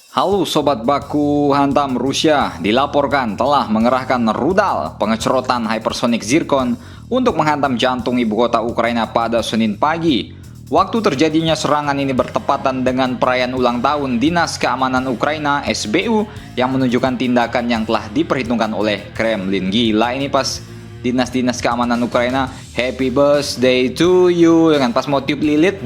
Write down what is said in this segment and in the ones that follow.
Halo Sobat Baku Hantam, Rusia dilaporkan telah mengerahkan rudal pengecerotan hypersonic Zircon untuk menghantam jantung ibu kota Ukraina pada Senin pagi. Waktu terjadinya serangan ini bertepatan dengan perayaan ulang tahun Dinas Keamanan Ukraina (SBU) yang menunjukkan tindakan yang telah diperhitungkan oleh Kremlin. Gila ini pas Dinas Keamanan Ukraina, happy birthday to you, dengan pas mau tiup lilin,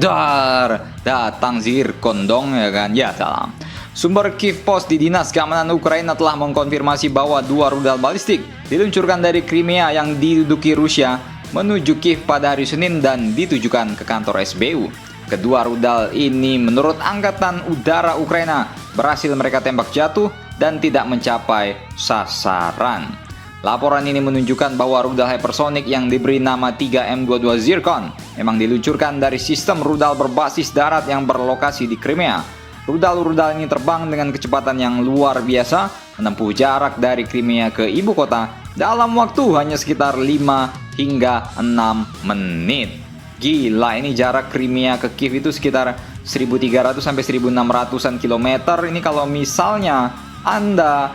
datang Zircon dong ya kan, ya salam. Sumber Kiev Post di Dinas Keamanan Ukraina telah mengkonfirmasi bahwa dua rudal balistik diluncurkan dari Crimea yang diduduki Rusia menuju Kiev pada hari Senin dan ditujukan ke kantor SBU. Kedua rudal ini menurut Angkatan Udara Ukraina berhasil mereka tembak jatuh dan tidak mencapai sasaran. Laporan ini menunjukkan bahwa rudal hypersonic yang diberi nama 3M22 Zircon memang diluncurkan dari sistem rudal berbasis darat yang berlokasi di Crimea. Rudal-rudal ini terbang dengan kecepatan yang luar biasa, menempuh jarak dari Crimea ke ibu kota dalam waktu hanya sekitar 5 hingga 6 menit. Gila, ini jarak Crimea ke Kiev itu sekitar 1.300 sampai 1.600-an kilometer. Ini kalau misalnya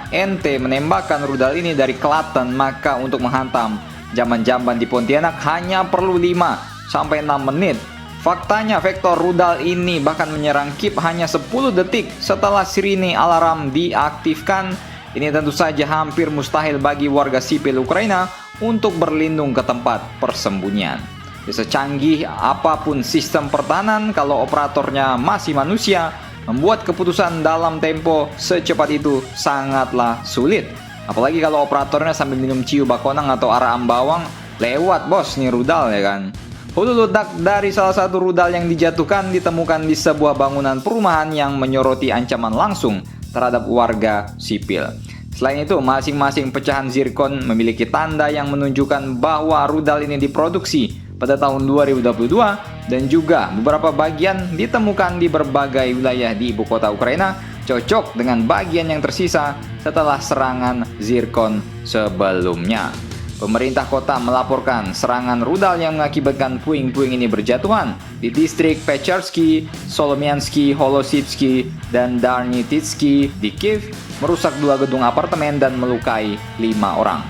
ente menembakkan rudal ini dari Klaten, maka untuk menghantam jamban-jamban di Pontianak hanya perlu 5 sampai 6 menit. Faktanya, vektor rudal ini bahkan menyerang Kiev hanya 10 detik setelah sirine alarm diaktifkan. Ini tentu saja hampir mustahil bagi warga sipil Ukraina untuk berlindung ke tempat persembunyian. Secanggih apapun sistem pertahanan, kalau operatornya masih manusia, membuat keputusan dalam tempo secepat itu sangatlah sulit. Apalagi kalau operatornya sambil minum ciu bakonang atau ara ambawang, lewat bos nih rudal ya kan. Hulu ledak dari salah satu rudal yang dijatuhkan ditemukan di sebuah bangunan perumahan yang menyoroti ancaman langsung terhadap warga sipil. Selain itu, masing-masing pecahan zircon memiliki tanda yang menunjukkan bahwa rudal ini diproduksi pada tahun 2022 dan juga beberapa bagian ditemukan di berbagai wilayah di ibu kota Ukraina, cocok dengan bagian yang tersisa setelah serangan zircon sebelumnya. Pemerintah kota melaporkan serangan rudal yang mengakibatkan puing-puing ini berjatuhan di distrik Pechersky, Solomiansky, Holosivsky, dan Darnititsky di Kiev, merusak 2 gedung apartemen dan melukai 5 orang.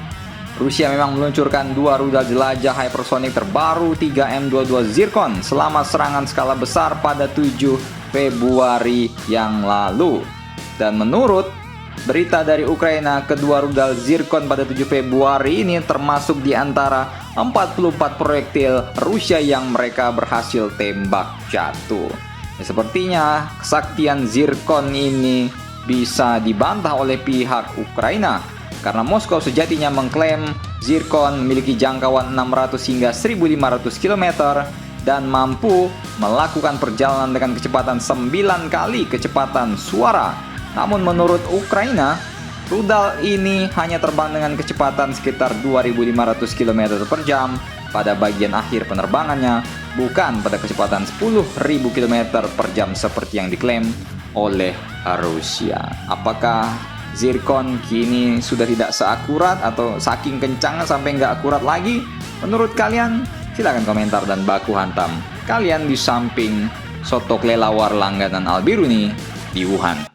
Rusia memang meluncurkan 2 rudal jelajah hypersonic terbaru 3M22 Zircon selama serangan skala besar pada 7 Februari yang lalu. Dan menurut berita dari Ukraina, kedua rudal Zircon pada 7 Februari ini termasuk di antara 44 proyektil Rusia yang mereka berhasil tembak jatuh. Sepertinya kesaktian Zircon ini bisa dibantah oleh pihak Ukraina karena Moskow sejatinya mengklaim Zircon memiliki jangkauan 600 hingga 1.500 km dan mampu melakukan perjalanan dengan kecepatan 9 kali kecepatan suara. Namun menurut Ukraina, rudal ini hanya terbang dengan kecepatan sekitar 2.500 km per jam pada bagian akhir penerbangannya, bukan pada kecepatan 10.000 km per jam seperti yang diklaim oleh Rusia. Apakah Zircon kini sudah tidak seakurat atau saking kencangnya sampai nggak akurat lagi? Menurut kalian? Silahkan komentar dan baku hantam kalian di samping soto kelelawar langganan Albiruni di Wuhan.